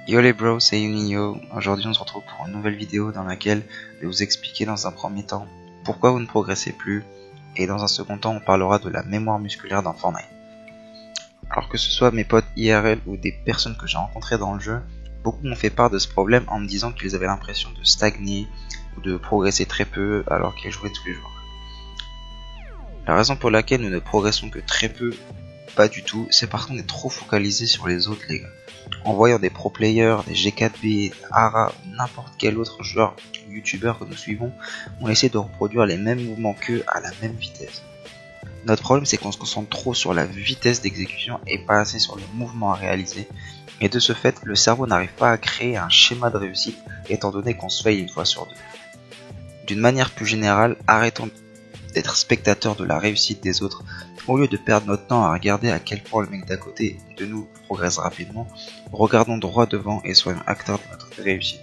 Yo les bros, c'est Yuninho. Aujourd'hui on se retrouve pour une nouvelle vidéo dans laquelle je vais vous expliquer dans un premier temps pourquoi vous ne progressez plus, et dans un second temps on parlera de la mémoire musculaire dans Fortnite. Alors que ce soit mes potes IRL ou des personnes que j'ai rencontrées dans le jeu, beaucoup m'ont fait part de ce problème en me disant qu'ils avaient l'impression de stagner ou de progresser très peu alors qu'ils jouaient tous les jours. La raison pour laquelle nous ne progressons que très peu, pas du tout, c'est parce qu'on est trop focalisé sur les autres les gars. En voyant des pro players, des G4B, Ara ou n'importe quel autre joueur youtubeur que nous suivons, on essaie de reproduire les mêmes mouvements qu'eux à la même vitesse. Notre problème c'est qu'on se concentre trop sur la vitesse d'exécution et pas assez sur le mouvement à réaliser, et de ce fait le cerveau n'arrive pas à créer un schéma de réussite étant donné qu'on se faille une fois sur deux. D'une manière plus générale, arrêtons d'être spectateurs de la réussite des autres. Au lieu de perdre notre temps à regarder à quel point le mec d'à côté de nous progresse rapidement, regardons droit devant et soyons acteurs de notre réussite.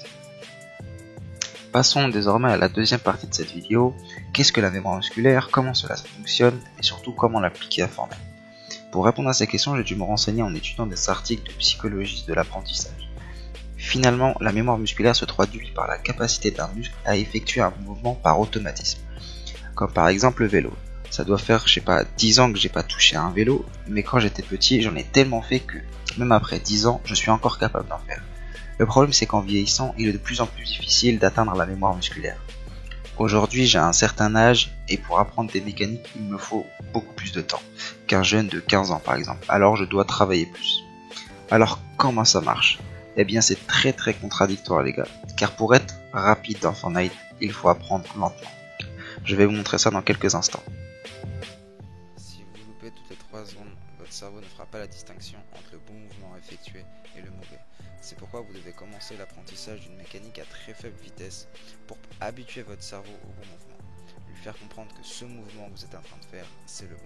Passons désormais à la deuxième partie de cette vidéo. Qu'est-ce que la mémoire musculaire, comment cela fonctionne et surtout comment l'appliquer à Fortnite. Pour répondre à ces questions, j'ai dû me renseigner en étudiant des articles de psychologie de l'apprentissage. Finalement, la mémoire musculaire se traduit par la capacité d'un muscle à effectuer un mouvement par automatisme. Comme par exemple le vélo. Ça doit faire, 10 ans que j'ai pas touché à un vélo, mais quand j'étais petit, j'en ai tellement fait que, même après 10 ans, je suis encore capable d'en faire. Le problème c'est qu'en vieillissant, il est de plus en plus difficile d'atteindre la mémoire musculaire. Aujourd'hui, j'ai un certain âge, et pour apprendre des mécaniques, il me faut beaucoup plus de temps, qu'un jeune de 15 ans par exemple, alors je dois travailler plus. Alors comment ça marche? Eh bien c'est très contradictoire les gars, car pour être rapide dans Fortnite, il faut apprendre lentement. Je vais vous montrer ça dans quelques instants. Si vous loupez toutes les 3 secondes, votre cerveau ne fera pas la distinction entre le bon mouvement effectué et le mauvais. C'est pourquoi vous devez commencer l'apprentissage d'une mécanique à très faible vitesse pour habituer votre cerveau au bon mouvement. Lui faire comprendre que ce mouvement que vous êtes en train de faire, c'est le bon.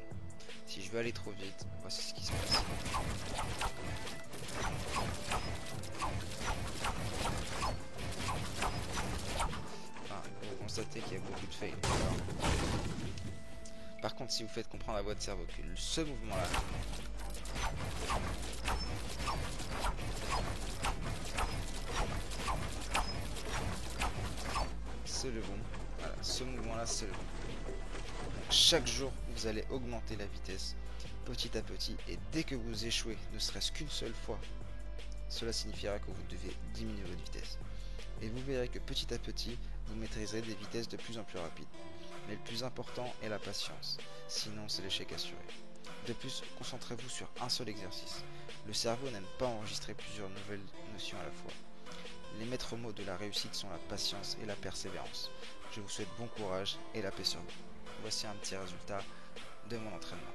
Si je veux aller trop vite, voici ce qui se passe. Vous constatez qu'il y a beaucoup de fails. Par contre, si vous faites comprendre à votre cerveau que ce mouvement-là c'est le bon, voilà, ce mouvement-là c'est le bon. Donc, chaque jour, vous allez augmenter la vitesse petit à petit, et dès que vous échouez, ne serait-ce qu'une seule fois, cela signifiera que vous devez diminuer votre vitesse. Et vous verrez que petit à petit, vous maîtriserez des vitesses de plus en plus rapides. Mais le plus important est la patience, sinon c'est l'échec assuré. De plus, concentrez-vous sur un seul exercice. Le cerveau n'aime pas enregistrer plusieurs nouvelles notions à la fois. Les maîtres mots de la réussite sont la patience et la persévérance. Je vous souhaite bon courage et la paix sur vous. Voici un petit résultat de mon entraînement.